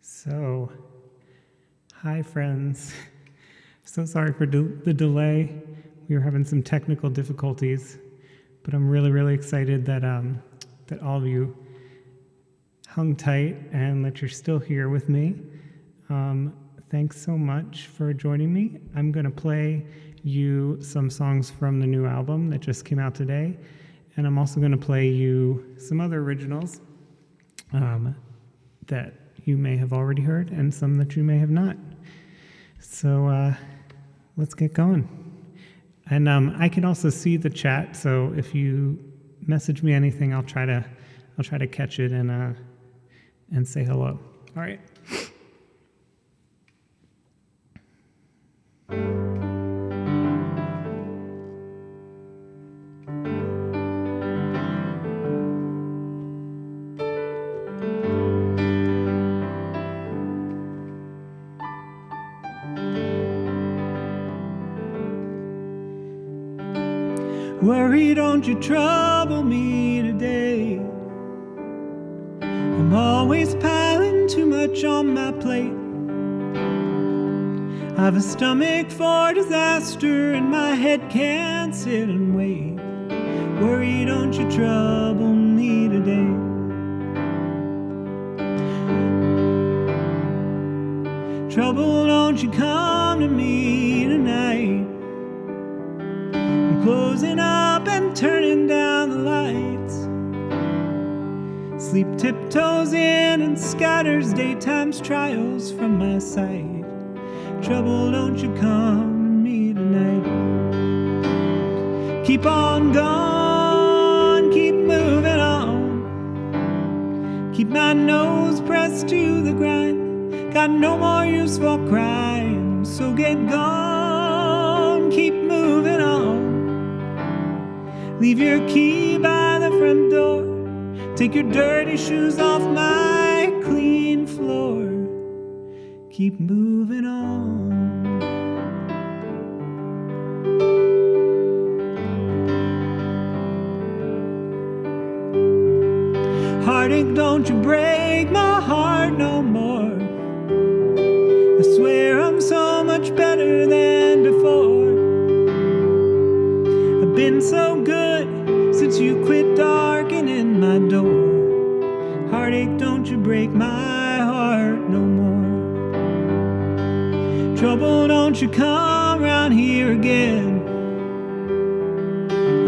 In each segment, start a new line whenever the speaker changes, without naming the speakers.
So, hi friends. So sorry for the delay. We were having some technical difficulties, but I'm really excited that that all of you hung tight and that you're still here with me. Thanks so much for joining me. I'm going to play you some songs from the new album that just came out today, and I'm also going to play you some other originals that you may have already heard and some that you may have not. So let's get going. And I can also see the chat, so if you message me anything, I'll try to catch it and say hello. All right. Worry, don't you trouble me today. I'm always piling too much on my plate. I've a stomach for disaster and my head can't sit and wait. Worry, don't you trouble me today. Trouble, don't you come to me tonight. Closing up and turning down the lights. Sleep tiptoes in and scatters daytime's trials from my sight. Trouble, don't you come to me tonight. Keep on going, keep moving on. Keep my nose pressed to the grind. Got no more use for crying, so get gone, keep moving on. Leave your key by the front door. Take your dirty shoes off my clean floor. Keep moving on. Heartache, don't you break my heart no more. I swear I'm so much better than before. I've been so good since you quit darkening my door. Heartache, don't you break my heart no more. Trouble, don't you come round here again.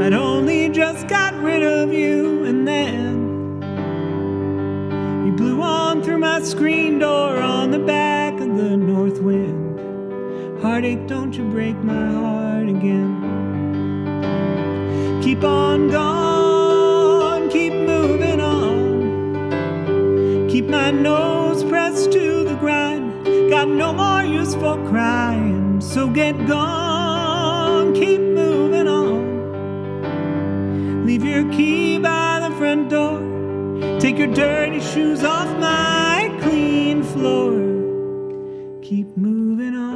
I'd only just got rid of you, and then you blew on through my screen door on the back of the north wind. Heartache, don't you break my heart again. Keep on going, keep moving on. Keep my nose pressed to the grind. Got no more use for crying, so get gone, keep moving on. Leave your key by the front door. Take your dirty shoes off my clean floor. Keep moving on.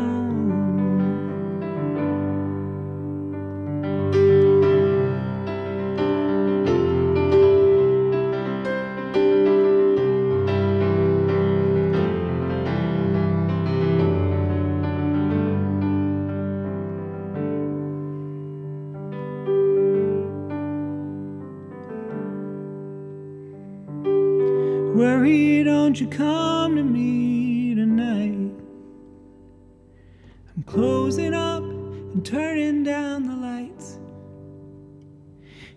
Worry, don't you come to me tonight. I'm closing up and turning down the lights.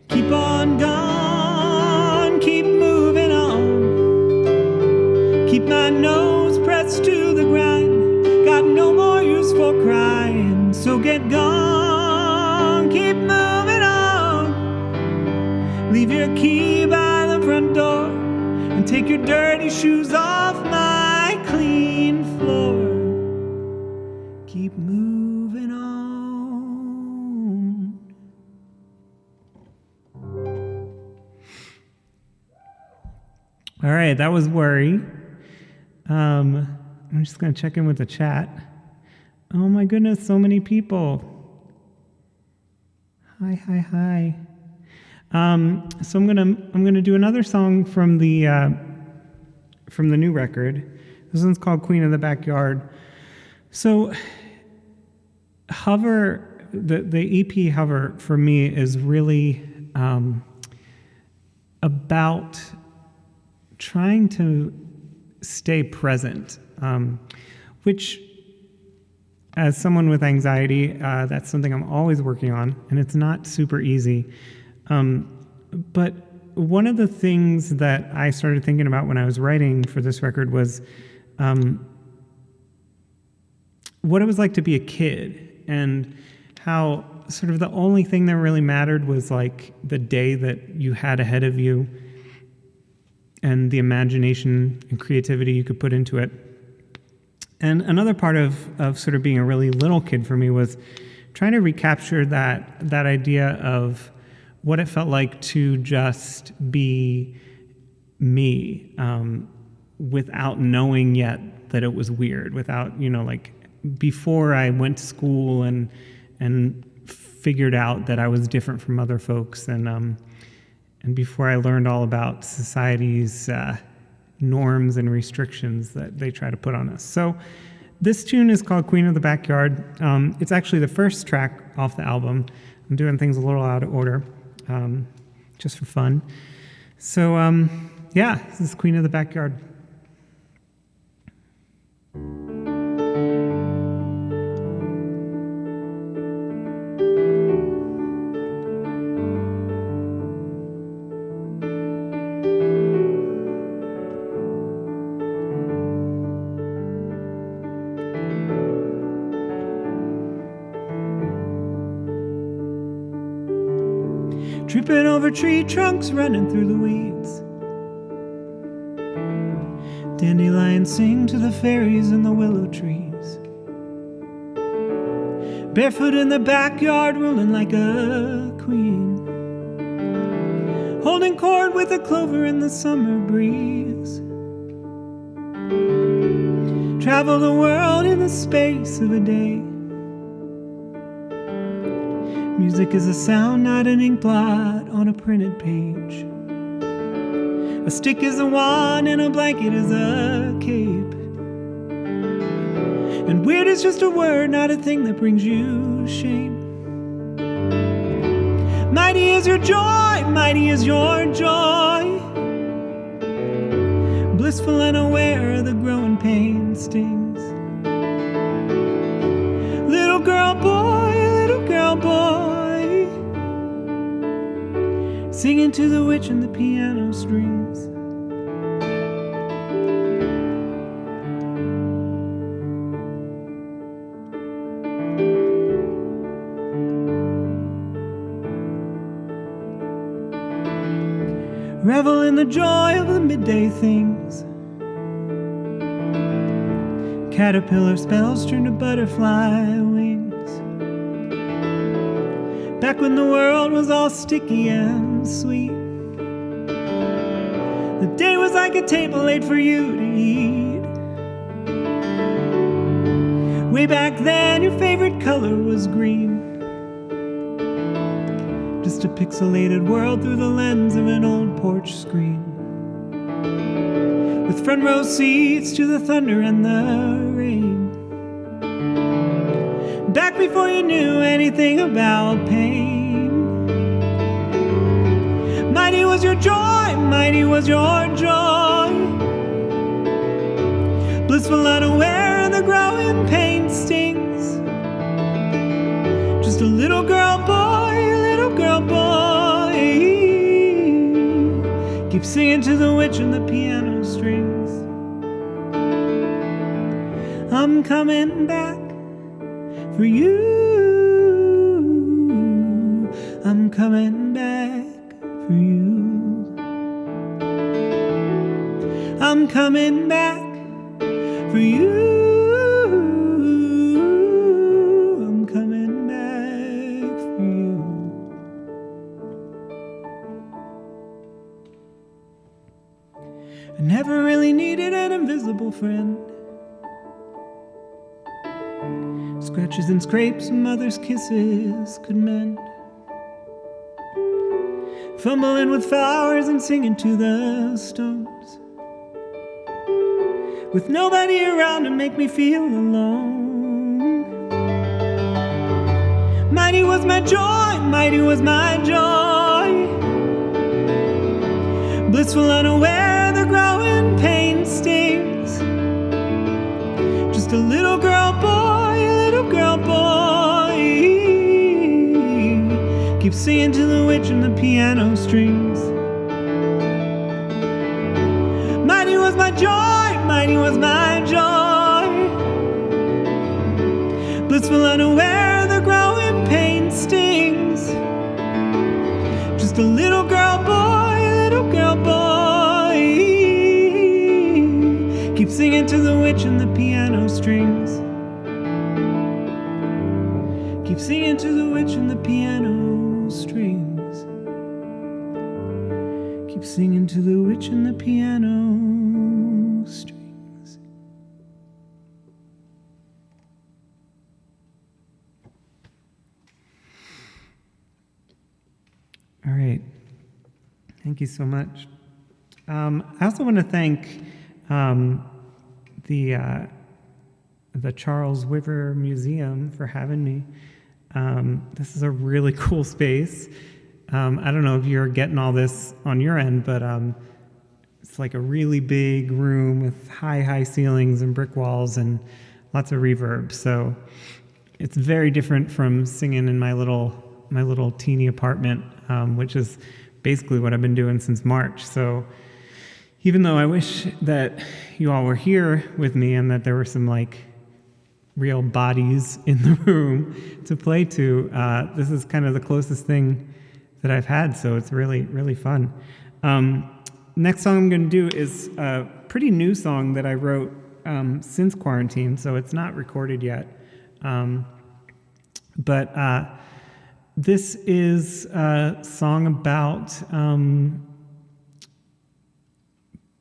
Keep on going, keep moving on. Keep my nose pressed to the grind. Got no more use for crying, so get gone, keep moving on. Leave your key by the front door. And take your dirty shoes off my clean floor. Keep moving on. All right, that was Worry. I'm just going to check in with the chat. Oh my goodness, so many people. Hi. So I'm gonna do another song from the new record. This one's called Queen of the Backyard. So Hover, the EP Hover for me is really about trying to stay present, which, as someone with anxiety, that's something I'm always working on, and it's not super easy. But one of the things that I started thinking about when I was writing for this record was what it was like to be a kid, and how sort of the only thing that really mattered was like the day that you had ahead of you and the imagination and creativity you could put into it. And another part of sort of being a really little kid for me was trying to recapture that idea of what it felt like to just be me, without knowing yet that it was weird, without, like before I went to school and figured out that I was different from other folks, and before I learned all about society's norms and restrictions that they try to put on us. So this tune is called Queen of the Backyard. It's actually the first track off the album. I'm doing things a little out of order, just for fun. So this is Queen of the Backyard. Tripping over tree trunks, running through the weeds. Dandelions sing to the fairies in the willow trees. Barefoot in the backyard, ruling like a queen. Holding court with a clover in the summer breeze. Travel the world in the space of a day. Music is a sound, not an ink blot on a printed page. A stick is a wand and a blanket is a cape. And weird is just a word, not a thing that brings you shame. Mighty is your joy, mighty is your joy. Blissful and aware of the growing pain stings. Little girl boy, singing to the witch and the piano strings. Revel in the joy of the midday things. Caterpillar spells turn to butterfly wings. Back when the world was all sticky and sweet, the day was like a table laid for you to eat. Way back then your favorite color was green. Just a pixelated world through the lens of an old porch screen. With front row seats to the thunder and the rain. Back before you knew anything about pain. Mighty was your joy, mighty was your joy. Blissful unaware of the growing pain stings. Just a little girl boy, keep singing to the witch and the piano strings. I'm coming back for you. I'm coming back for you. I'm coming back for you. I'm coming back for you. I never really needed an invisible friend. Scratches and scrapes and mother's kisses could mend. Fumbling with flowers and singing to the stones. with nobody around to make me feel alone. Mighty was my joy, mighty was my joy. Blissful, unaware, the growing pain stings. Just a little girl boy, keep singing to the witch and the piano strings. Mighty was my joy, mighty was my joy. Blissful, unaware, the growing pain stings. Just a little girl boy, keep singing to the witch and the piano strings. Keep singing to the witch and the piano strings. Keep singing to the witch and the piano strings. All right. Thank you so much. I also want to thank the Charles River Museum for having me. This is a really cool space. I don't know if you're getting all this on your end, but it's like a really big room with high ceilings and brick walls and lots of reverb. So it's very different from singing in my little teeny apartment, which is basically what I've been doing since March. So even though I wish that you all were here with me and that there were some like real bodies in the room to play to, this is kind of the closest thing that I've had, so it's really, really fun. Next song I'm going to do is a pretty new song that I wrote since quarantine, so it's not recorded yet. But this is a song about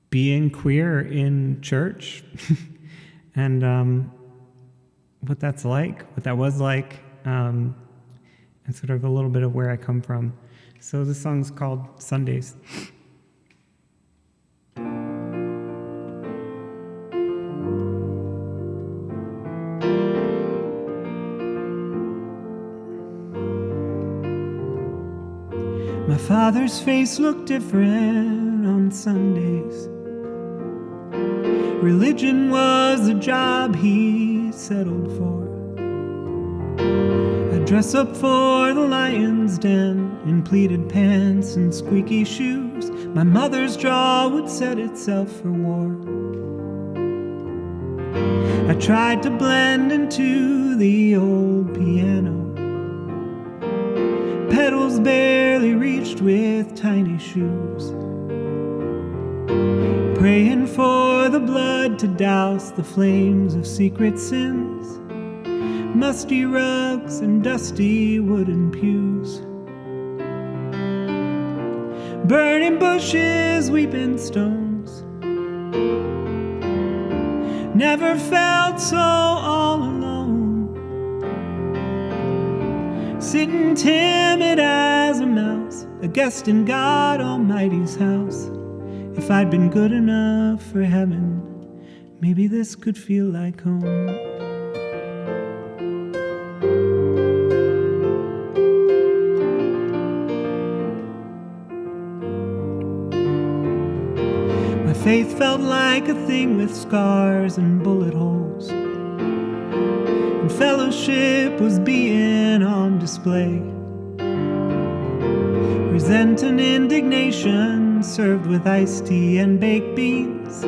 being queer in church and what that's like, what that was like, and sort of a little bit of where I come from. So this song's called Sundays. My father's face looked different on Sundays. Religion was the job he settled for. I'd dress up for the lion's den in pleated pants and squeaky shoes. My mother's jaw would set itself for war. I tried to blend into the old piano. Pedals barely reached with tiny shoes. Praying for the blood to douse the flames of secret sins. Musty rugs and dusty wooden pews. Burning bushes, weeping stones. Never felt so all alone. Sitting timid as a mouse, a guest in God Almighty's house. If I'd been good enough for heaven, maybe this could feel like home. My faith felt like a thing with scars and bullet holes. And fellowship was being on display. Resent and indignation served with iced tea and baked beans.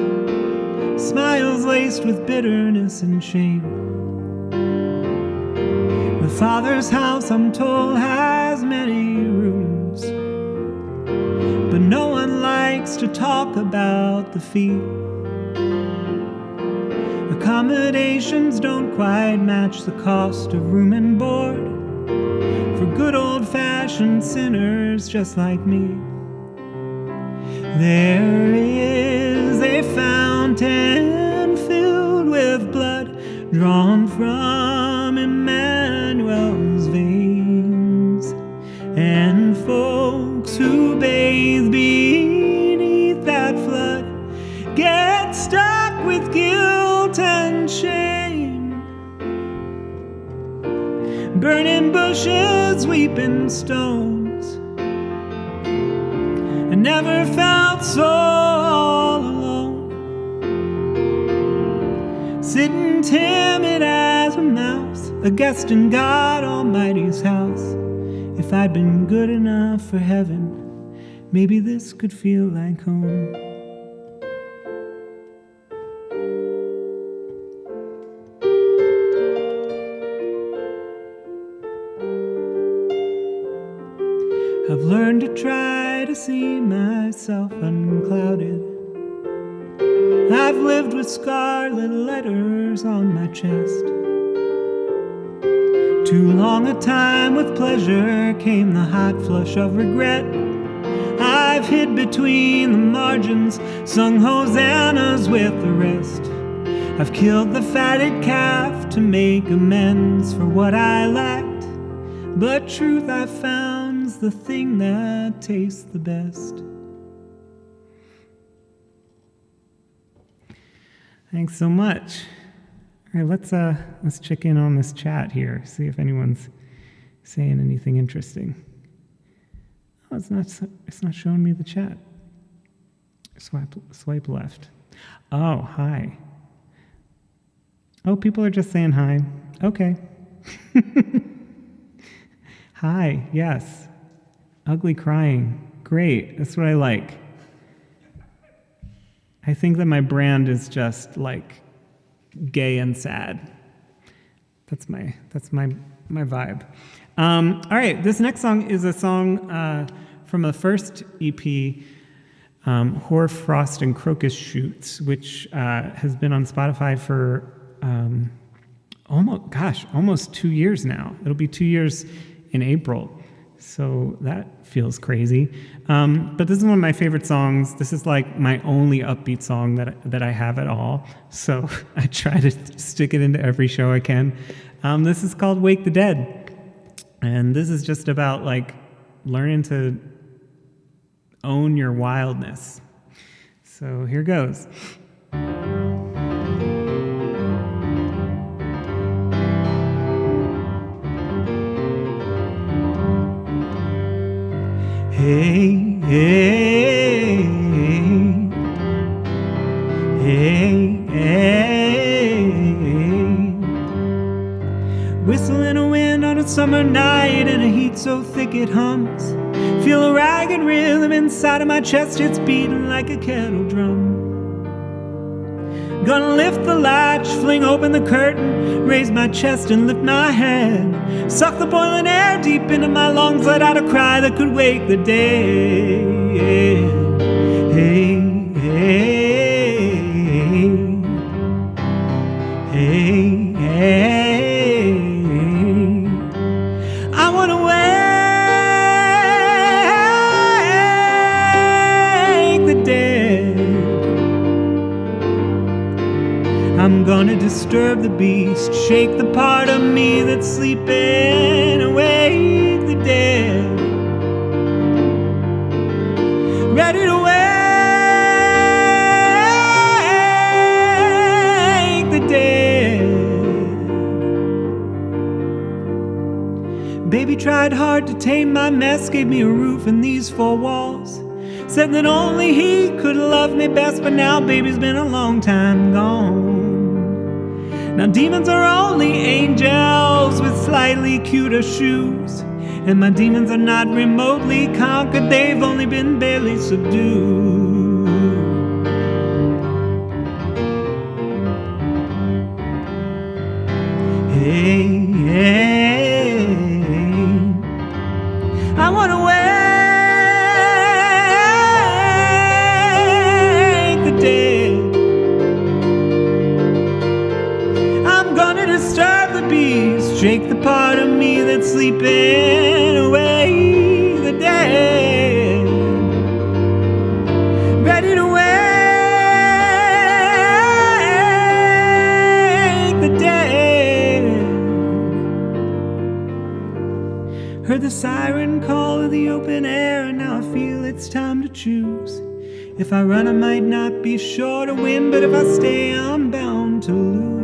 Smiles laced with bitterness and shame. The Father's house, I'm told, has many rooms, but no one likes to talk about the fee. Accommodations don't quite match the cost of room and board for good old-fashioned sinners just like me. There is a fountain filled with blood drawn from Emmanuel's veins, and folks who bathe beneath that flood get stuck with guilt bushes, weeping stones. I never felt so all alone, sitting timid as a mouse, a guest in God Almighty's house. If I'd been good enough for heaven, maybe this could feel like home. I've learned to try to see myself unclouded. I've lived with scarlet letters on my chest. Too long a time with pleasure came the hot flush of regret. I've hid between the margins, sung hosannas with the rest. I've killed the fatted calf to make amends for what I lacked. But truth I found's the thing that tastes the best. Thanks so much. All right, let's check in on this chat here, see if anyone's saying anything interesting. Oh, it's not showing me the chat. Swipe left. Oh, hi. Oh, people are just saying hi. Okay. Hi, yes. Ugly crying. Great, that's what I like. I think that my brand is just like gay and sad. That's my vibe. All right, this next song is a song from the first EP, Hoar Frost and Crocus Shoots, which has been on Spotify for almost 2 years now. It'll be 2 years in April, so that feels crazy. But this is one of my favorite songs. This is like my only upbeat song that I have at all, so I try to stick it into every show I can. This is called Wake the Dead, and this is just about like learning to own your wildness. So here goes. Hey, hey, hey, hey, whistling a wind on a summer night in a heat so thick it hums. Feel a ragged rhythm inside of my chest, it's beating like a kettle drum. Gonna lift the latch, fling open the curtain, raise my chest and lift my head. Suck the boiling air deep into my lungs, let out a cry that could wake the dead. Hey, hey, hey, hey, I wanna wake the dead. I'm gonna disturb the beast, shake the part of me that's sleeping, awake the dead. Ready to wake the dead. Baby tried hard to tame my mess, gave me a roof and these four walls. Said that only he could love me best, but now baby's been a long time gone. Now demons are only angels with slightly cuter shoes, and my demons are not remotely conquered, they've only been barely subdued. Hey, hey, I wanna wake the dead. Disturb the beast, shake the part of me that's sleeping, away the dead. Ready to wake the dead. Heard the siren call of the open air, and now I feel it's time to choose. If I run I might not be sure to win, but if I stay I'm bound to lose.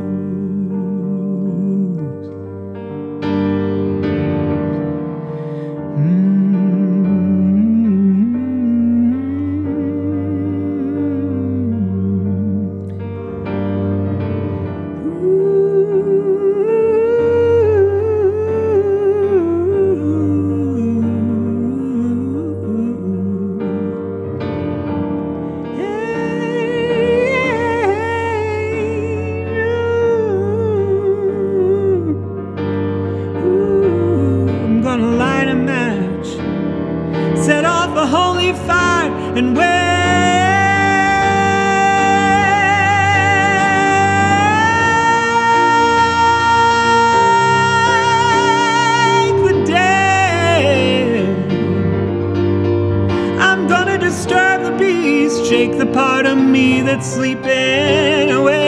the part of me that's sleeping awake.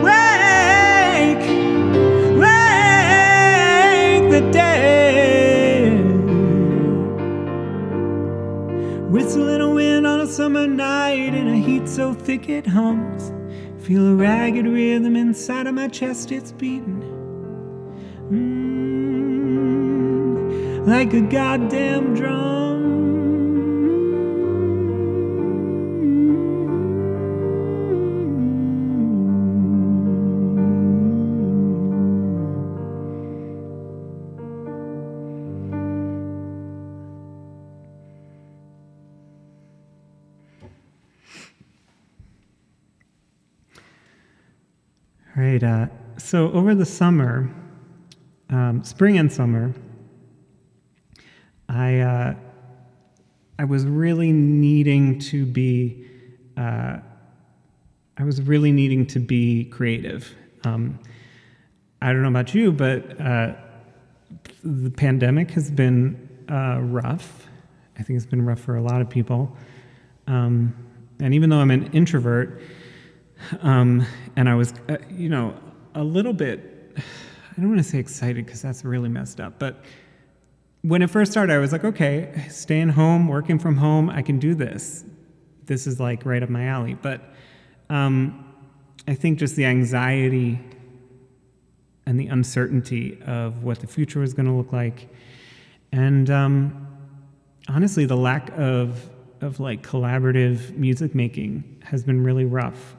Wake, wake the dead. Whistling a wind on a summer night in a heat so thick it hums. Feel a ragged rhythm inside of my chest, it's beating. Like a goddamn drum. All right, so over the summer, spring and summer, I was really needing to be creative. I don't know about you, but the pandemic has been rough. I think it's been rough for a lot of people. And even though I'm an introvert, and I was, a little bit, I don't want to say excited because that's really messed up, but when it first started, I was like, okay, staying home, working from home, I can do this. This is like right up my alley. But I think just the anxiety and the uncertainty of what the future was going to look like, and honestly, the lack of like collaborative music making has been really rough.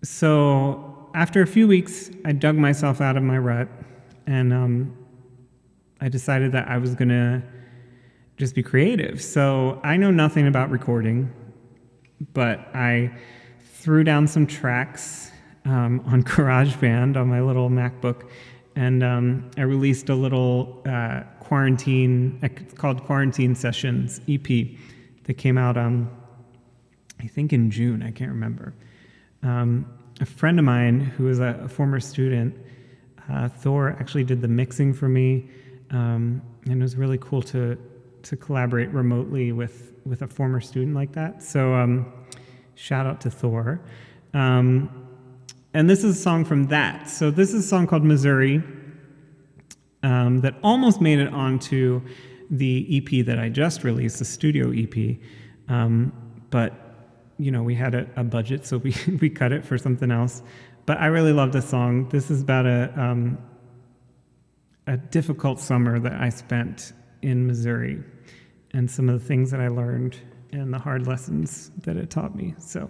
So after a few weeks, I dug myself out of my rut, and I decided that I was going to just be creative. So I know nothing about recording, but I threw down some tracks on GarageBand on my little MacBook, and I released a little called Quarantine Sessions EP that came out, I think in June, I can't remember. A friend of mine who is a former student, Thor, actually did the mixing for me. And it was really cool to collaborate remotely with a former student like that. So shout out to Thor. And this is a song from that. So this is a song called Missouri that almost made it onto the EP that I just released, the studio EP. But, we had a budget, so we cut it for something else. But I really love this song. This is about a difficult summer that I spent in Missouri and some of the things that I learned and the hard lessons that it taught me. So.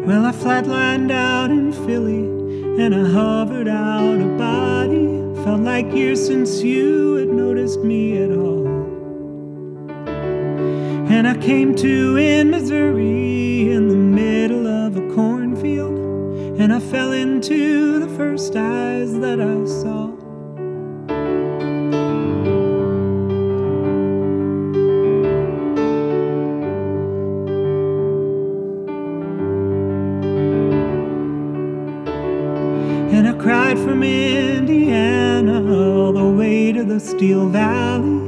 Well, I flatlined out in Philly, and I hovered out a body. Felt like years since you had noticed me at all. And I came to in Missouri, in the middle of a cornfield, and I fell into the first eyes that I saw. And I cried from Indiana all the way to the Steel Valley,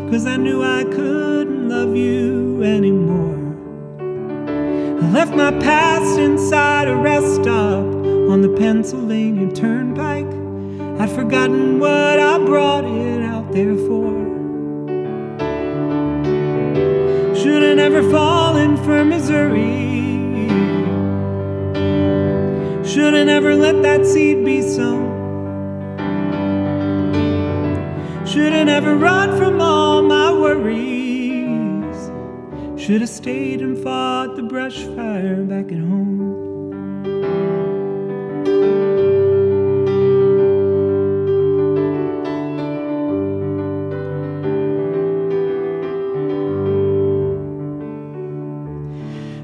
'cause I knew I couldn't love you anymore. I left my past inside a rest stop on the Pennsylvania Turnpike. I'd forgotten what I brought it out there for. Should've never fallen for Missouri. Should've never let that seed be sown. Should've never run from all my worries. Should've stayed and fought the brush fire back at home.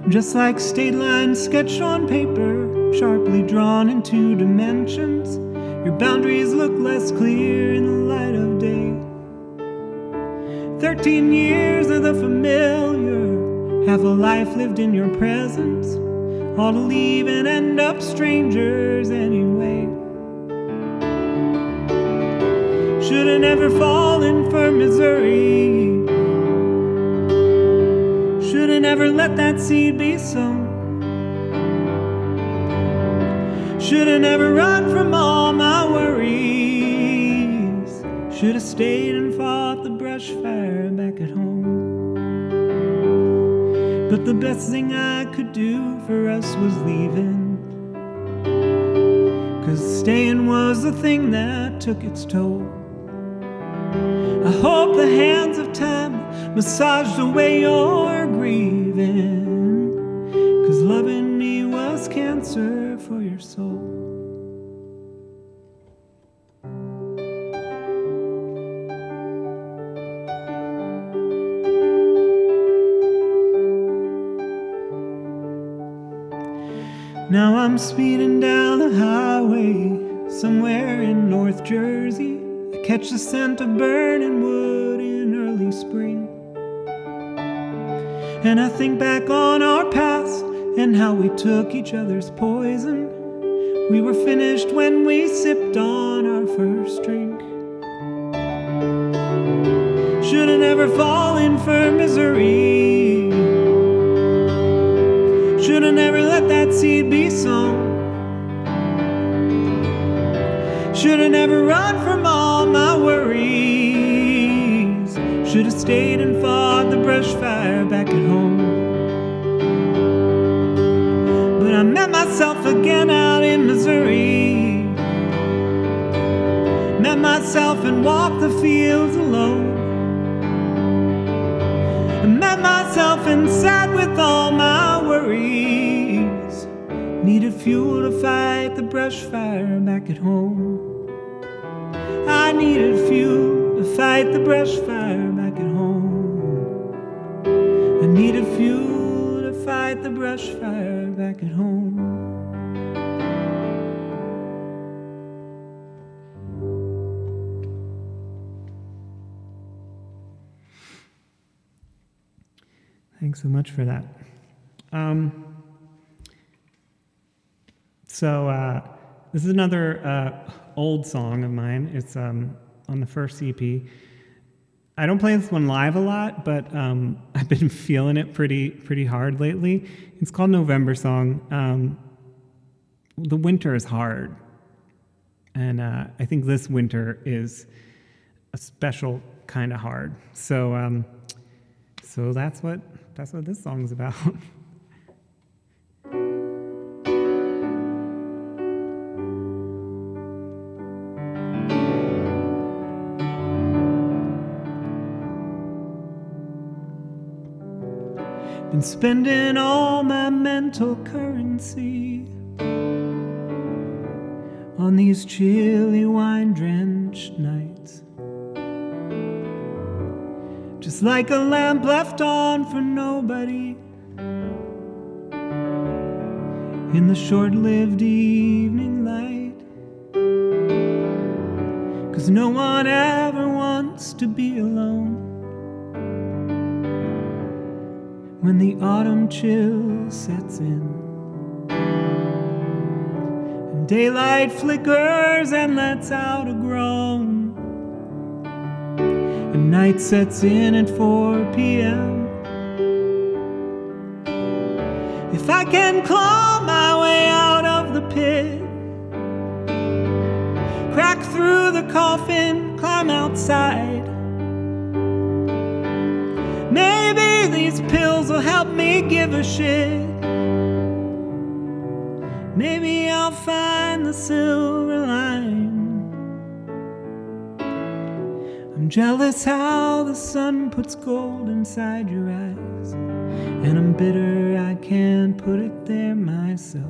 just like state lines sketched on paper, sharply drawn in two dimensions. Your boundaries look less clear in the light of day. 13 years of the familiar, half a life lived in your presence, all to leave and end up strangers anyway. Shoulda never fallen for Missouri, shoulda never let that seed be sown, shoulda never run from all my worries, shoulda stayed and fought the brush fire back at home. But the best thing I could do for us was leaving, 'cause staying was the thing that took its toll. I hope the hands of time massaged away your grieving, 'cause loving me was cancer for your soul. Now I'm speeding down the highway somewhere in North Jersey. I catch the scent of burning wood in early spring, and I think back on our past and how we took each other's poison. We were finished when we sipped on our first drink. Shoulda never fallen for Missouri, shoulda never let that seed be sown, shoulda never run from all my worries, shoulda stayed and fought the brush fire back at home. But I met myself again out in Missouri, met myself and walked the fields alone. I met myself and sat with all my worries, needed fuel to fight the brush fire back at home. I needed fuel to fight the brush fire back at home. I needed fuel to fight the brush fire back at home. Thanks so much for that. This is another old song of mine. It's on the first EP. I don't play this one live a lot, but I've been feeling it pretty hard lately. It's called November Song. The winter is hard, and I think this winter is a special kind of hard. So that's what this song's about. Been spending all my mental currency on these chilly wine-drenched nights, just like a lamp left on for nobody in the short-lived evening light. 'Cause no one ever wants to be alone when the autumn chill sets in, and daylight flickers and lets out a groan, and night sets in at 4 p.m. If I can claw my way out of the pit, crack through the coffin, climb outside, maybe these pills will help me give a shit. Maybe I'll find the silver line. I'm jealous how the sun puts gold inside your eyes, and I'm bitter I can't put it there myself.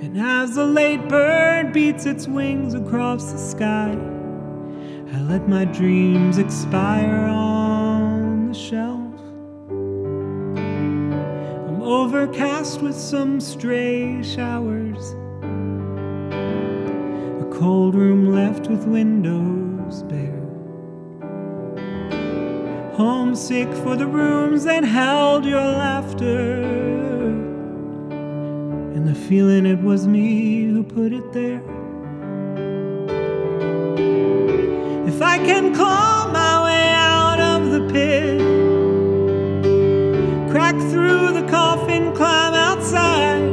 And as the late bird beats its wings across the sky, I let my dreams expire on the shelf. overcast with some stray showers. A cold room left with windows bare. Homesick for the rooms that held your laughter, and the feeling it was me who put it there. If I can claw my way out of the pit, crack through the coffin, climb outside,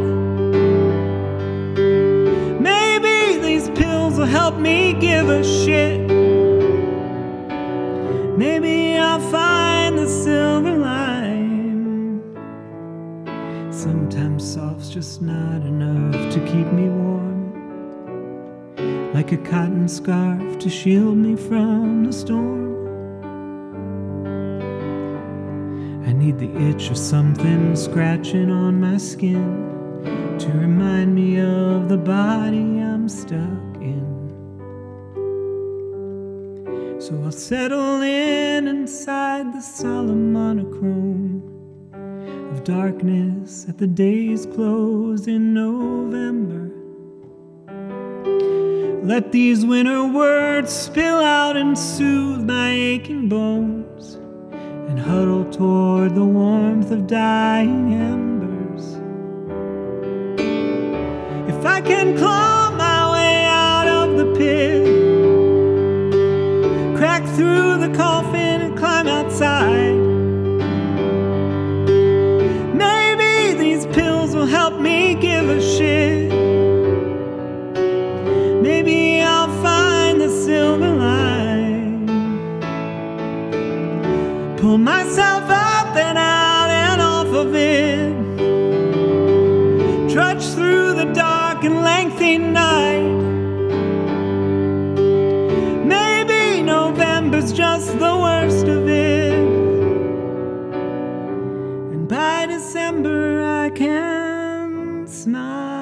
maybe these pills will help me give a shit. Maybe I'll find the silver line. Sometimes soft's just not enough to keep me warm, like a cotton scarf to shield me from the storm. I need the itch of something scratching on my skin to remind me of the body I'm stuck in. So I'll settle in inside the solemn monochrome of darkness at the day's close in November. Let these winter words spill out and soothe my aching bones, and huddle toward the warmth of dying embers. If I can claw my way out of the pit, crack through the coffin and climb outside, maybe these pills will help me give a shit. Maybe I'll find the silver line. Pull myself up and out and off of it, trudge through the dark and lengthy night. Maybe November's just the worst of it, and by December I can smile.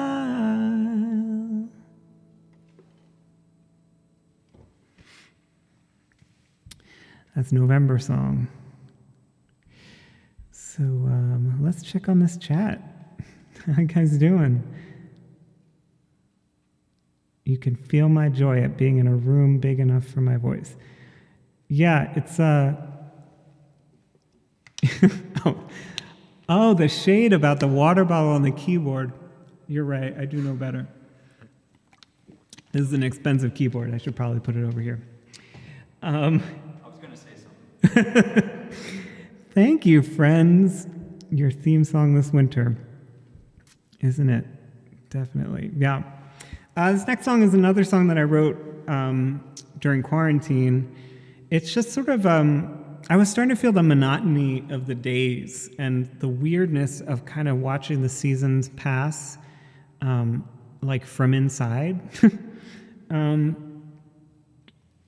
That's November song. So let's check on this chat. How you guys doing? You can feel my joy at being in a room big enough for my voice. Yeah, it's oh, the shade about the water bottle on the keyboard. You're right, I do know better. This is an expensive keyboard. I should probably put it over here. I was going to say something. Thank you, friends. Your theme song this winter, isn't it? Definitely. Yeah. This next song is another song that I wrote during quarantine. It's just sort of, I was starting to feel the monotony of the days and the weirdness of kind of watching the seasons pass, like from inside.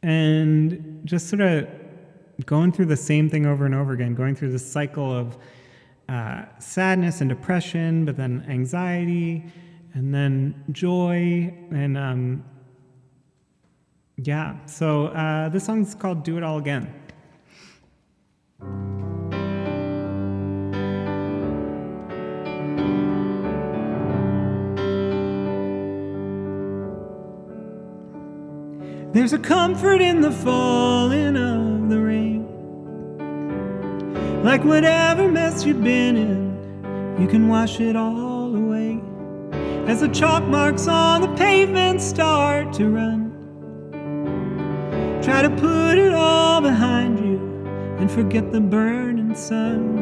And just sort of going through the same thing over and over again, going through this cycle of sadness and depression, but then anxiety, and then joy, and yeah. So this song's called "Do It All Again." There's a comfort in the falling of the rain. Like whatever mess you've been in, you can wash it all away. As the chalk marks on the pavement start to run, try to put it all behind you and forget the burning sun.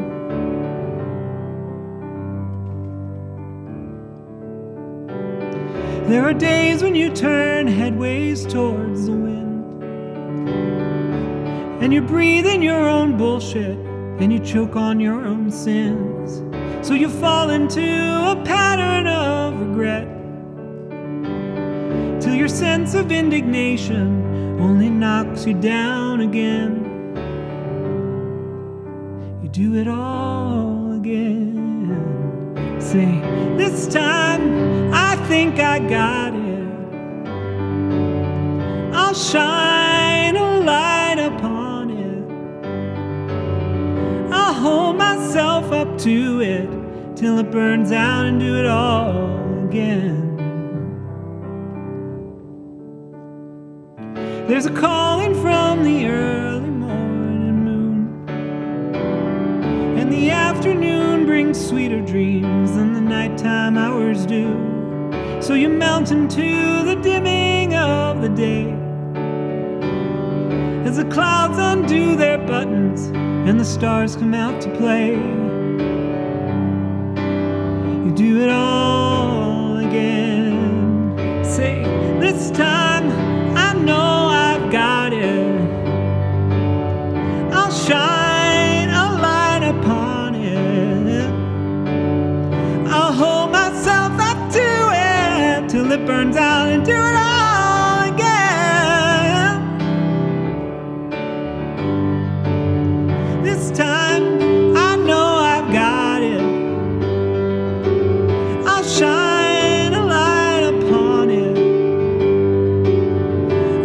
There are days when you turn headways towards the wind, and you breathe in your own bullshit, and you choke on your own sins. So you fall into a pattern of regret, till your sense of indignation only knocks you down again. You do it all again. Say, this time I think I got it. I'll shine a light upon it. I'll hold myself up to it till it burns out and do it all again. There's a calling from the early morning moon, and the afternoon brings sweeter dreams than the nighttime hours do. So you melt into the dimming of the day, as the clouds undo their buttons and the stars come out to play. You do it all again. Say, this time I know I've got it. I'll shine a light upon it. I'll hold myself up to it till it burns out and do it all again. This time I know I've got it. I'll shine a light upon it.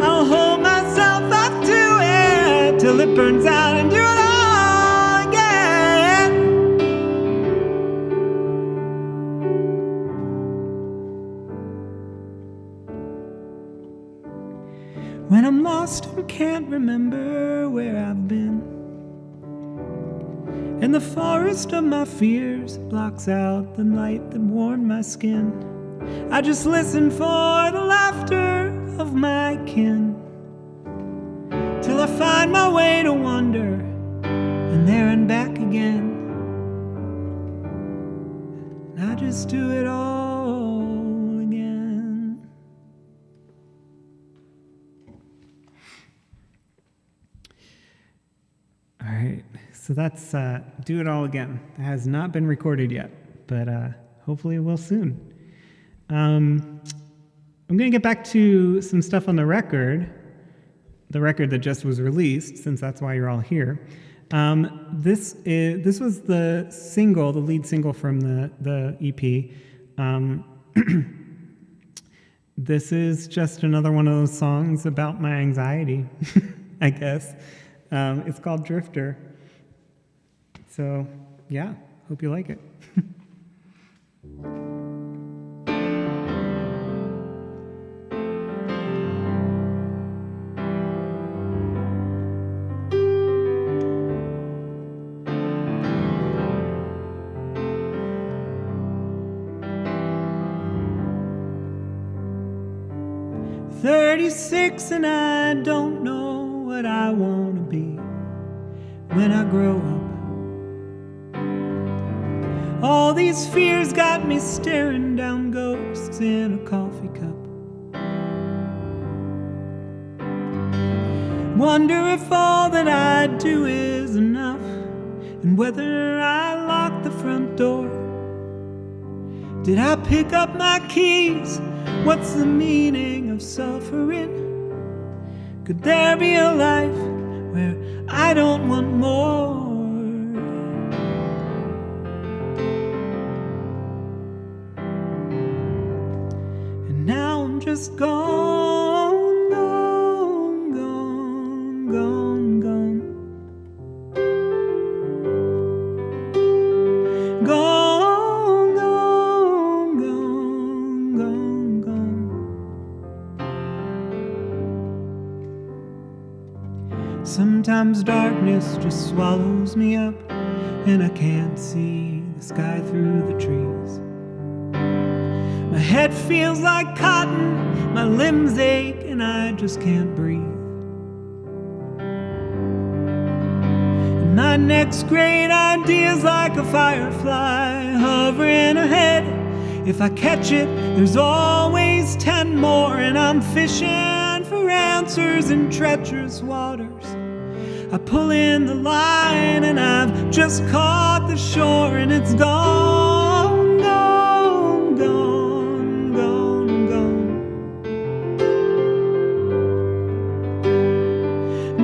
I'll hold myself up to it till it burns out and do it all again. When I'm lost and can't remember where I've been, and the forest of my fears blocks out the light that warmed my skin, I just listen for the laughter of my kin, till I find my way to wander, and there and back again. And I just do it all again. All right. So that's Do It All Again. It has not been recorded yet, but hopefully it will soon. I'm going to get back to some stuff on the record that just was released, since that's why you're all here. This was the single, the lead single from the EP. This is just another one of those songs about my anxiety, I guess. It's called Drifter. So, yeah, hope you like it. "36 and I don't know what I want to be when I grow up. All these fears got me staring down ghosts in a coffee cup. Wonder if all that I do is enough, and whether I lock the front door. Did I pick up my keys? What's the meaning of suffering? Could there be a life where I don't want more? And now I'm just gone, gone, gone, gone, gone. Gone, gone, gone, gone, gone. Sometimes darkness just swallows me up, and I can't see the sky through the trees. My head feels like cotton, my limbs ache, and I just can't breathe. And my next great idea's like a firefly hovering ahead. If I catch it, there's always 10 more, and I'm fishing for answers in treacherous waters. I pull in the line, and I've just caught the shore, and it's gone, gone, gone, gone, gone.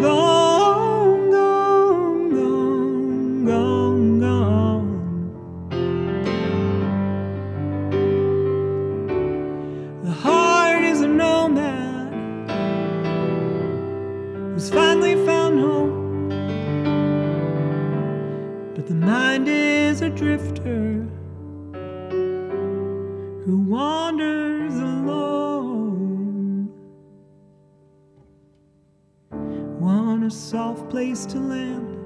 Gone, gone, gone, gone, gone. The heart is a nomad who's finally found home, but the mind is a drifter who wanders alone. Want a soft place to land,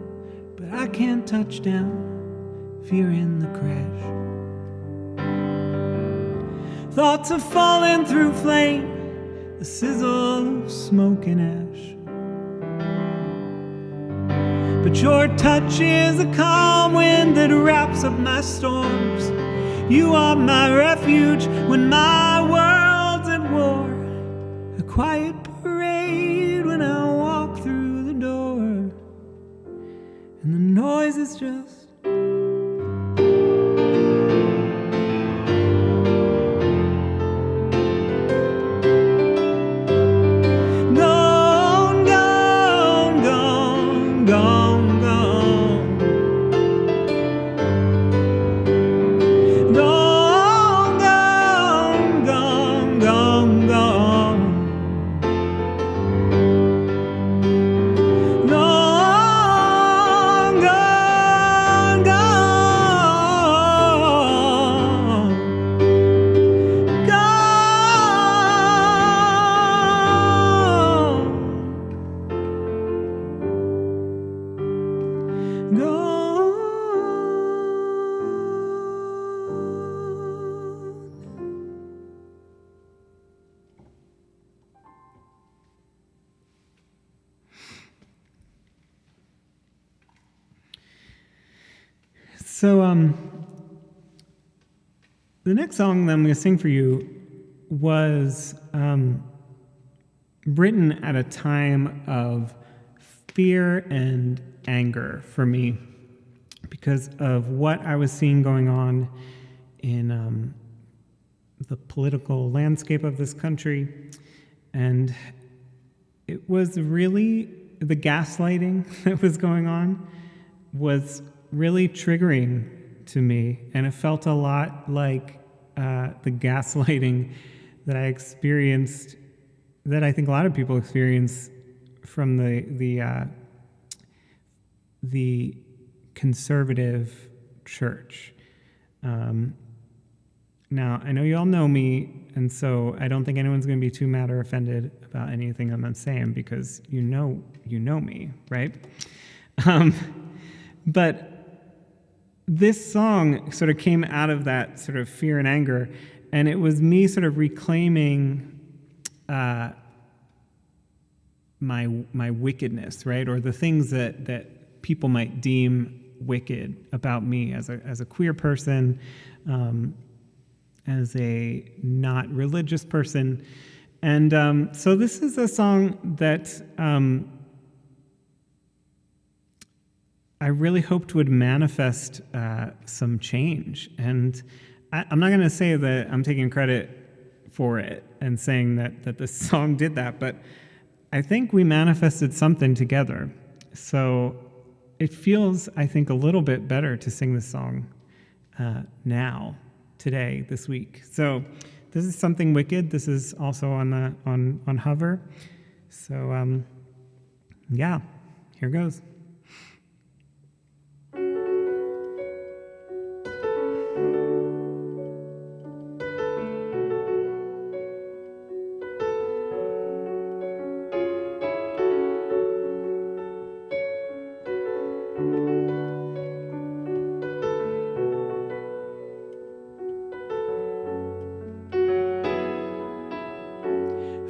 but I can't touch down, fearing the crash. Thoughts of falling through flame, the sizzle of smoke and ash. But your touch is a calm wind that wraps up my storms. You are my refuge when my world's at war. A quiet parade when I walk through the door, and the noise is just the next song that I'm going to sing for you was written at a time of fear and anger for me because of what I was seeing going on in the political landscape of this country. And it was really, the gaslighting that was going on was really triggering to me, and it felt a lot like the gaslighting that I experienced, that I think a lot of people experience from the conservative church. Now, I know you all know me, and so I don't think anyone's going to be too mad or offended about anything I'm saying because you know me, right? But this song sort of came out of that sort of fear and anger, and it was me sort of reclaiming my wickedness, right? Or the things that people might deem wicked about me as a queer person, as a not religious person. And so this is a song that I really hoped would manifest some change. And I'm not going to say that I'm taking credit for it and saying that this song did that, but I think we manifested something together. So it feels, I think, a little bit better to sing this song now, today, this week. So this is Something Wicked. This is also on Hover. So yeah, here goes.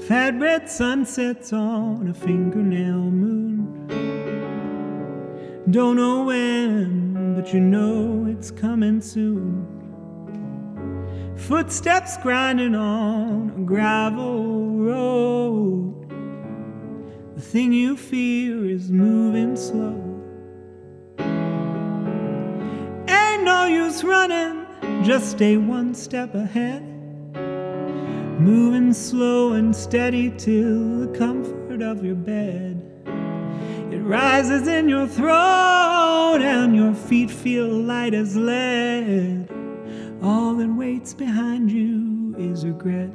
Fat red sunsets on a fingernail moon. Don't know when, but you know it's coming soon. Footsteps grinding on a gravel road. The thing you fear is moving slow. Ain't no use running, just stay one step ahead. Moving slow and steady till the comfort of your bed. It rises in your throat and your feet feel light as lead. All that waits behind you is regret.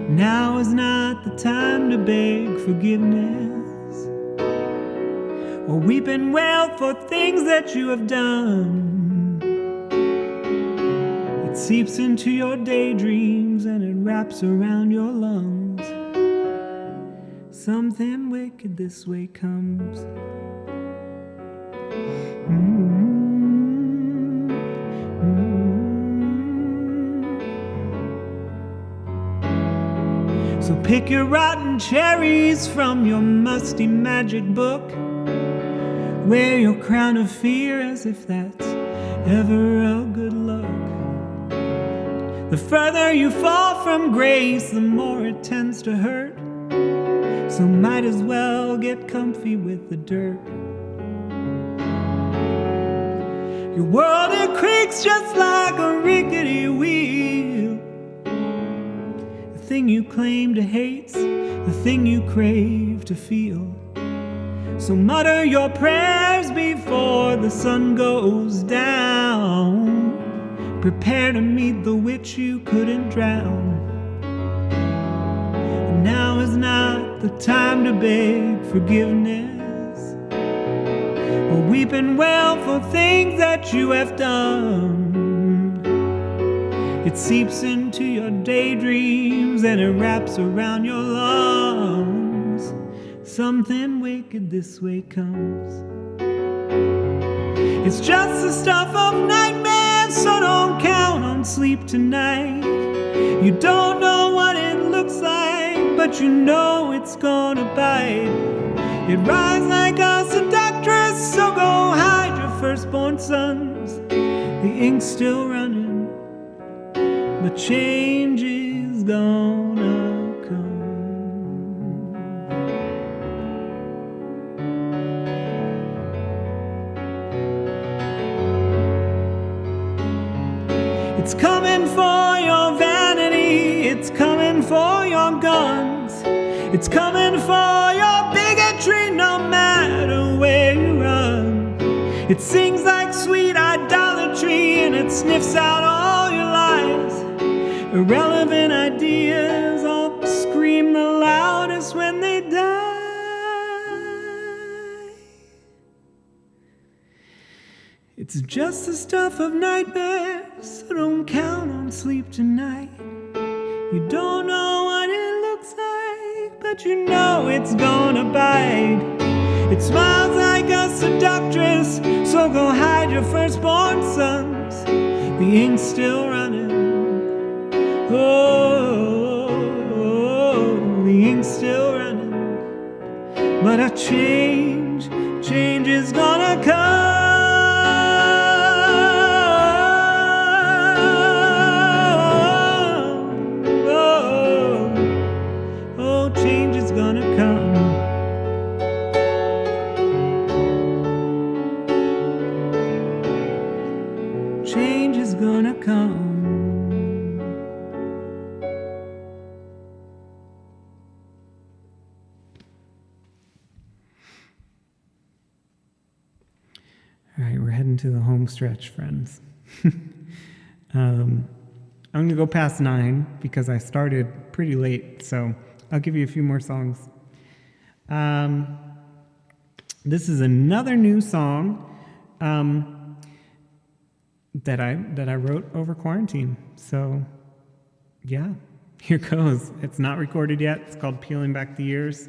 Now is not the time to beg forgiveness or weep and wail for things that you have done. It seeps into your daydreams and it wraps around your lungs. Something wicked this way comes. So pick your rotten cherries from your musty magic book. Wear your crown of fear as if that's ever a good look. The further you fall from grace, the more it tends to hurt. So might as well get comfy with the dirt. Your world, it creaks just like a rickety wheel. The thing you claim to hate's the thing you crave to feel. So mutter your prayers before the sun goes down. Prepare to meet the witch you couldn't drown. And now is not the time to beg forgiveness or weep and wail for things that you have done. It seeps into your daydreams and it wraps around your lungs. Something wicked this way comes. It's just the stuff of nightmares, so don't count on sleep tonight. You don't know what it looks like, but you know it's gonna bite. It rides like a seductress, so go hide your firstborn sons. The ink's still running, but change is gonna come. It's coming for your vanity, it's coming for your guns, it's coming for your bigotry no matter where you run. It sings like sweet idolatry and it sniffs out all your lies. Irrelevant ideas all scream the loudest when they die. It's just the stuff of nightmares, so don't count on sleep tonight. You don't know what it looks like, but you know it's gonna bite. It smiles like a seductress, so go hide your firstborn sons. The ink's still running. Oh, the ink's still running. But a change is gonna come. Change is gonna come. All right, we're heading to the home stretch, friends. I'm going to go past 9 because I started pretty late, so I'll give you a few more songs. This is another new song that I wrote over quarantine. So, yeah, here goes. It's not recorded yet. It's called Peeling Back the Years.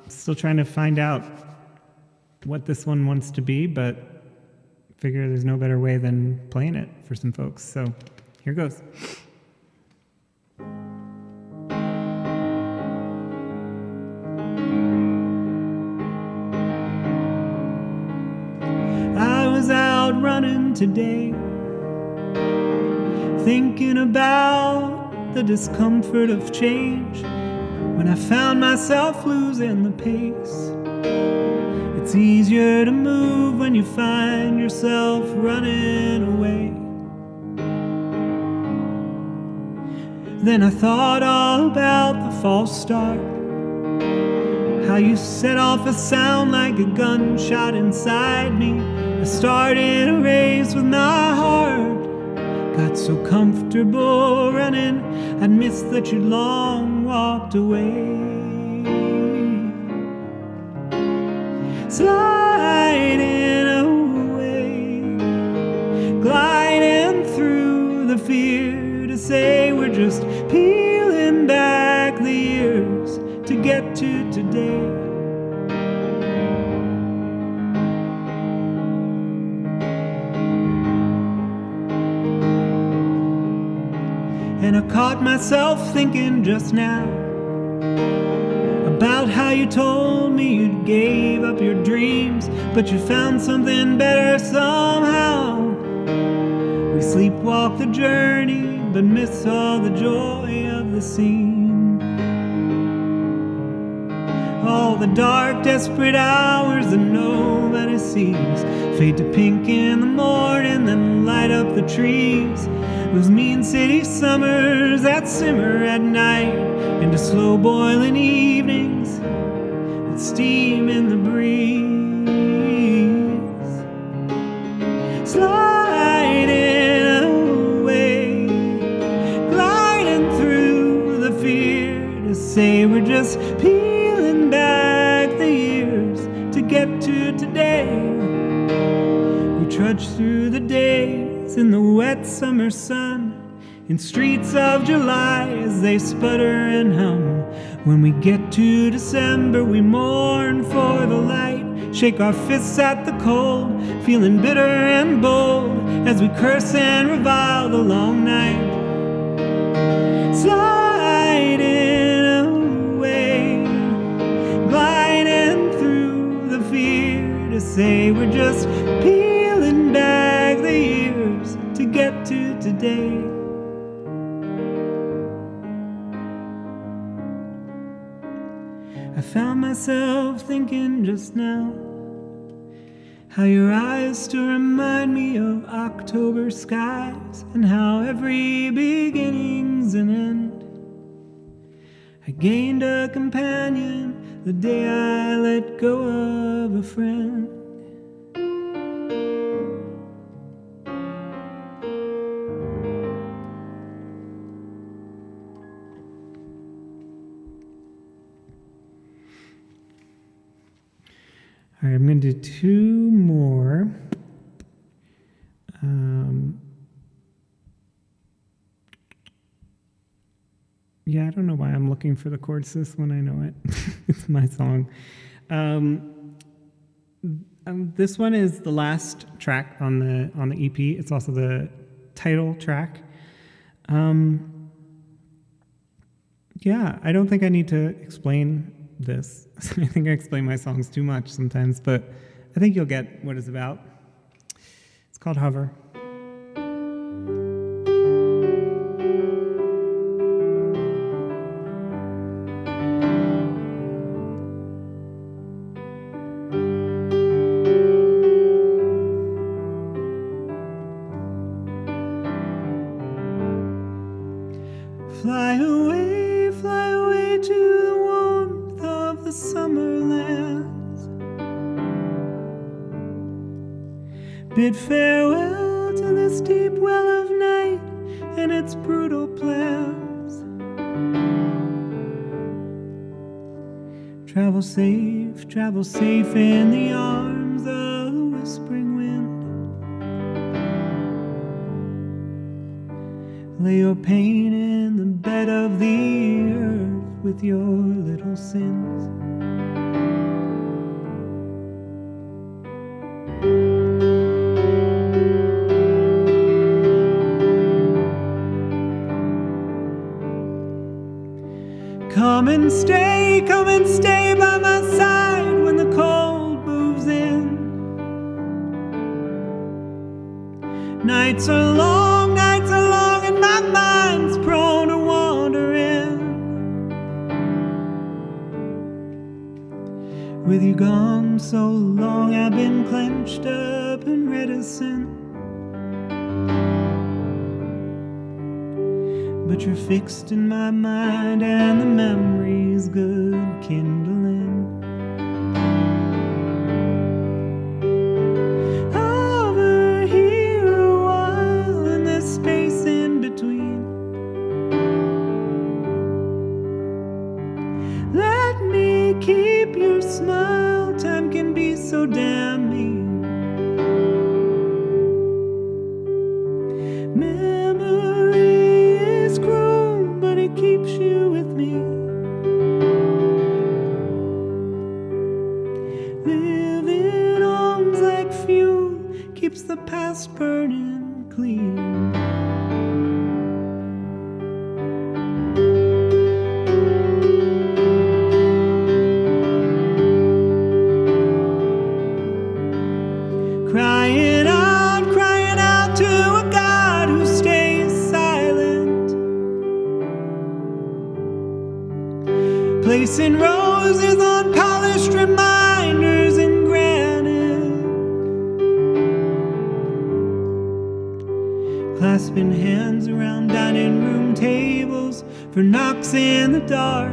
Still trying to find out what this one wants to be, but figure there's no better way than playing it for some folks. So, here goes. I was out running today, thinking about the discomfort of change, when I found myself losing the pace. It's easier to move when you find yourself running away. Then I thought all about the false start, how you set off a sound like a gunshot inside me. I started a race with my heart, got so comfortable running, I'd missed that you'd long walked away. Sliding away, gliding through fear to say we're just peeling back the years to get to today. And I caught myself thinking just now about how you told me you gave up your dreams, but you found something better somehow. We sleepwalk the journey, but miss all the joy of the scene. All the dark, desperate hours that nobody sees fade to pink in the morning, then light up the trees. Those mean city summers that simmer at night into slow boiling evenings with steam in the breeze. Sliding away, gliding through the fear to say we're just peeling back the years to get to today. We trudge through the days in the wet summer sun, in streets of July as they sputter and hum. When we get to December, we mourn for the light, shake our fists at the cold, feeling bitter and bold as we curse and revile the long night. Sliding away, gliding through the fear to say we're just peeling back the years to get to today. I found myself thinking just now how your eyes still remind me of October skies, and how every beginning's an end. I gained a companion the day I let go of a friend. All right, I'm going to do two more. Yeah, I don't know why I'm looking for the chords this when I know it. It's my song. This one is the last track on the EP. It's also the title track. Yeah, I don't think I need to explain this. I think I explain my songs too much sometimes, but I think you'll get what it's about. It's called Hover. Fly away to the warmth of the summer lands. Bid farewell to this deep well of night and its brutal plans. Travel safe in the arms of the whispering wind. Lay your pain in the bed of the earth with your little sins. Come and stay by my side when the cold moves in. Nights are long, and my mind's prone to wandering. With you gone so long, I've been clenched up and reticent. But you're fixed in my mind, and the memory's good kindling. Over here a while in this space in between. Let me keep your smile, time can be so damn mean. Memory keeps the past burning clean. Crying out to a God who stays silent, placing roses on polished reminders in granite, clasping hands around dining room tables for knocks in the dark,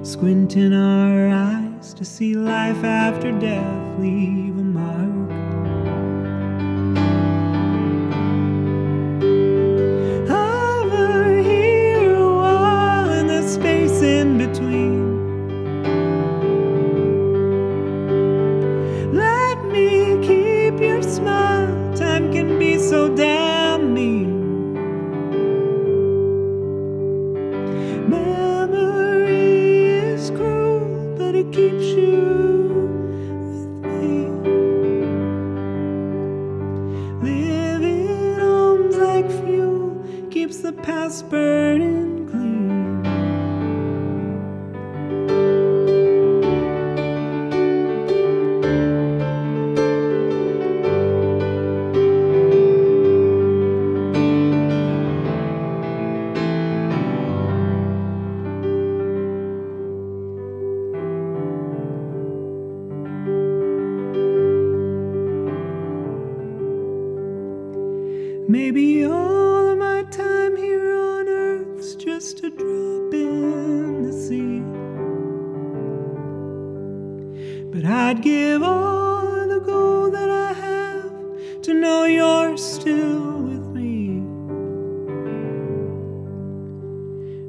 squinting our eyes to see life after death leave a mark. Over here, a wall and the space in between. Let me keep your smile, time can be so damn mean. Memory is cruel, but it keeps you with me. Living homes like fuel keeps the past burning clean. Maybe all of my time here on earth's just a drop in the sea, but I'd give all the gold that I have to know you're still with me.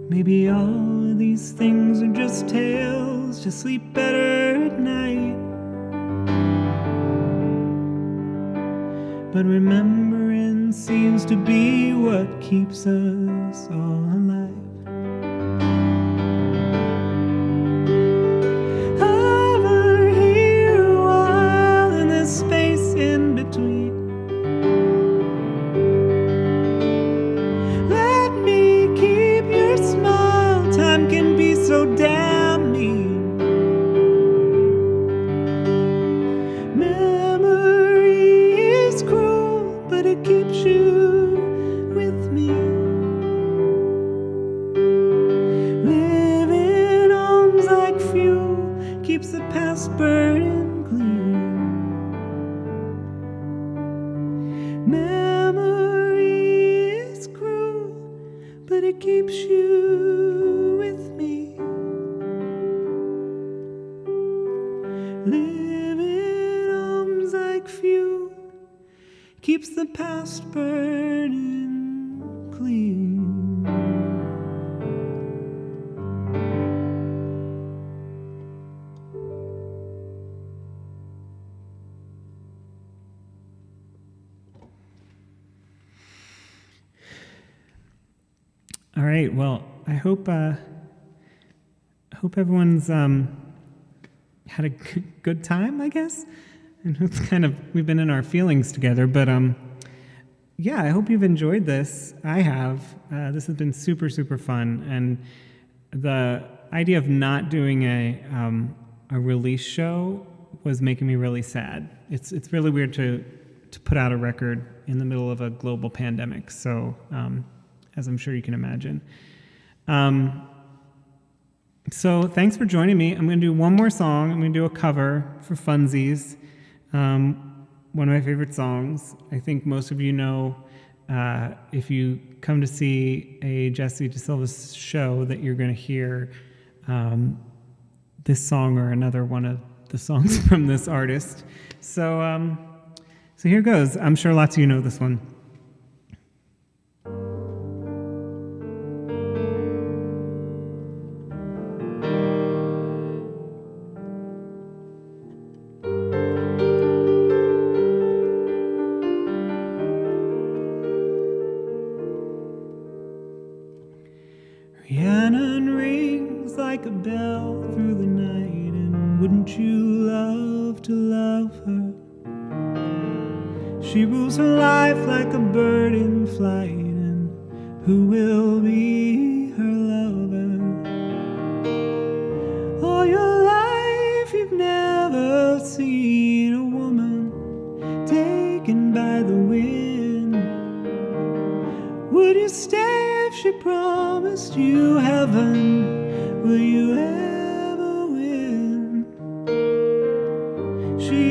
Maybe all of these things are just tales to sleep better at night, but remembering seems to be what keeps us all alive. Over here a while in this space in between. Let me keep your smile, time can be so damn mean. Memory is cruel, but it keeps you with me. Living homes like fuel keeps the past burning clean. Memory is cruel, but it keeps you with me. Living homes like fuel keeps the past burning clean. All right. Well, I hope everyone's had a good time, I guess. And it's kind of, we've been in our feelings together, but yeah, I hope you've enjoyed this. I have. This has been super, super fun, and the idea of not doing a release show was making me really sad. It's really weird to put out a record in the middle of a global pandemic. So, as I'm sure you can imagine. So thanks for joining me. I'm going to do one more song. I'm going to do a cover for funsies. One of my favorite songs. I think most of you know, if you come to see a Jessye DeSilva show, that you're going to hear this song or another one of the songs from this artist. So here goes. I'm sure lots of you know this one. Rhiannon rings like a bell through the night, and wouldn't you love to love her. She rules her life like a bird in flight, and who will be her lover? All your life you've never seen a woman taken by the wind. Would you stay if she promised you heaven? Will you ever win? She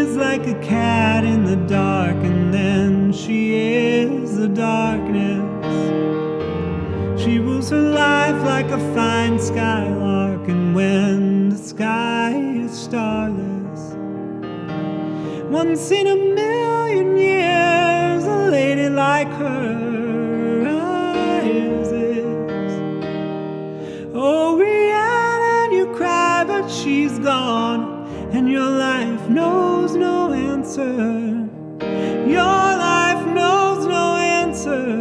is like a cat in the dark, and then she is the darkness. She rules her life like a fine skylark, and when the sky is starless, once in a million years a lady like her rises. Oh, Rhiannon, you cry, but she's gone, and your life knows no answer. Your life knows no answer.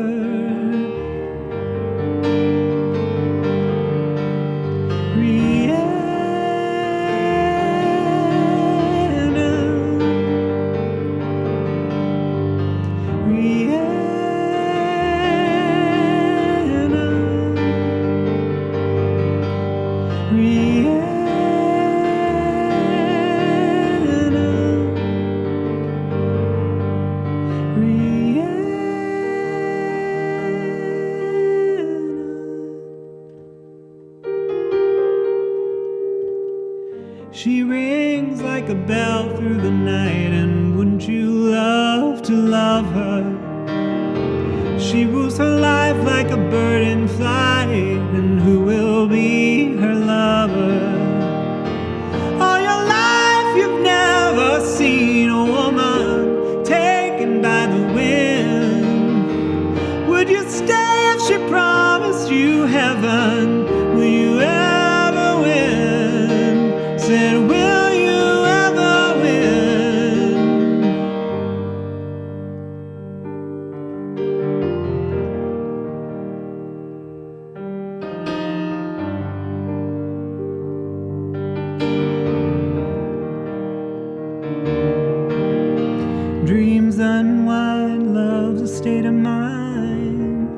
She rings like a bell through the night, and wouldn't you love to love her? She rules her life like a bird in flight, and who will be her lover? All your life you've never seen a woman taken by the wind. Would you stay if she promised you heaven? Will you ever win? Said, will you ever win? Dreams unwind, love's a state of mind.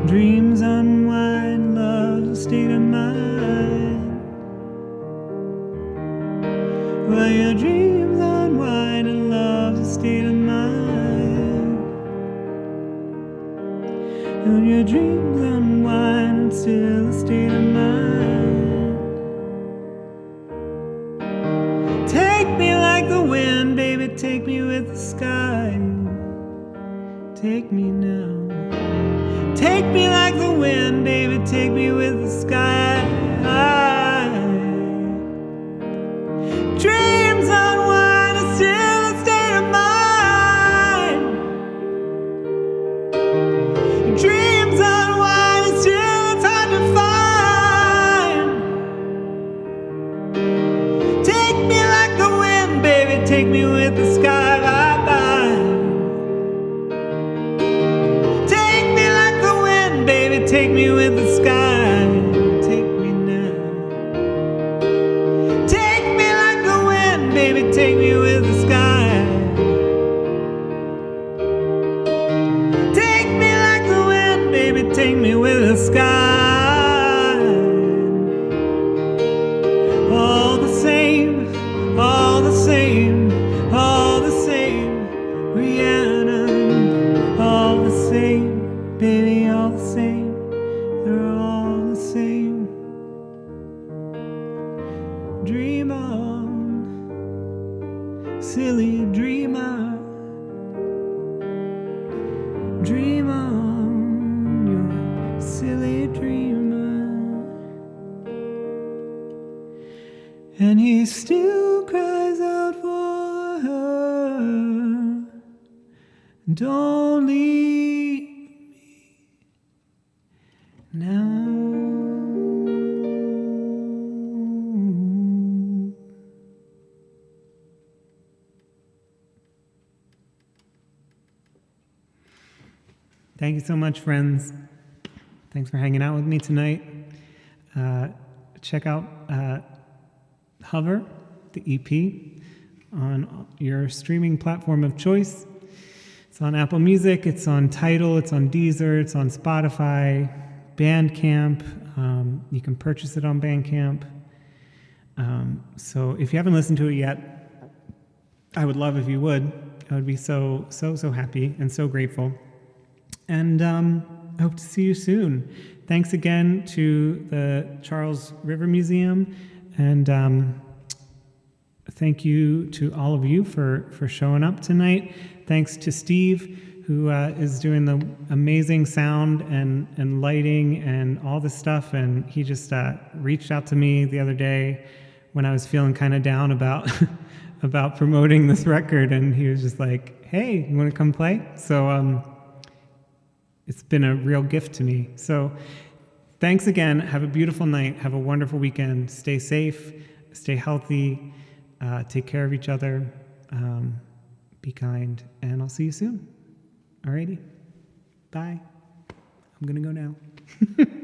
Dreams unwind, love's a state of mind. Well, your dreams unwind, and love's a state of mind. And your dreams unwind, and still a state of mind. Take me like the wind, baby, take me with the sky. Take me now. Take me like the wind, baby, take me with the sky. Dreams unwind, and still a state of mind. Dreams unwind, and still it's hard to find. Take me like the wind, baby, take me with the sky. Take me with the sky, take me now. Take me like the wind, baby, take me with the sky. Take me like the wind, baby, take me with the sky. All the same, all the same, all the same, Rhiannon. All the same, baby, all the same. They're all the same. Dream on, silly dreamer. Dream on, you silly dreamer. And he still cries out for her. Don't leave now. Thank you so much, friends. Thanks for hanging out with me tonight. Check out Hover, the EP, on your streaming platform of choice. It's on Apple Music, it's on Tidal, it's on Deezer, it's on Spotify, Bandcamp. You can purchase it on Bandcamp. So if you haven't listened to it yet, I would love if you would. I would be so happy and so grateful. And I hope to see you soon. Thanks again to the Charles River Museum, and thank you to all of you for showing up tonight. Thanks to Steve, who is doing the amazing sound and lighting and all this stuff. And he just reached out to me the other day when I was feeling kind of down about about promoting this record, and he was just like, "Hey, you want to come play?" So it's been a real gift to me. So thanks again. Have a beautiful night. Have a wonderful weekend. Stay safe. Stay healthy. Take care of each other. Be kind. And I'll see you soon. Alrighty. Bye. I'm going to go now.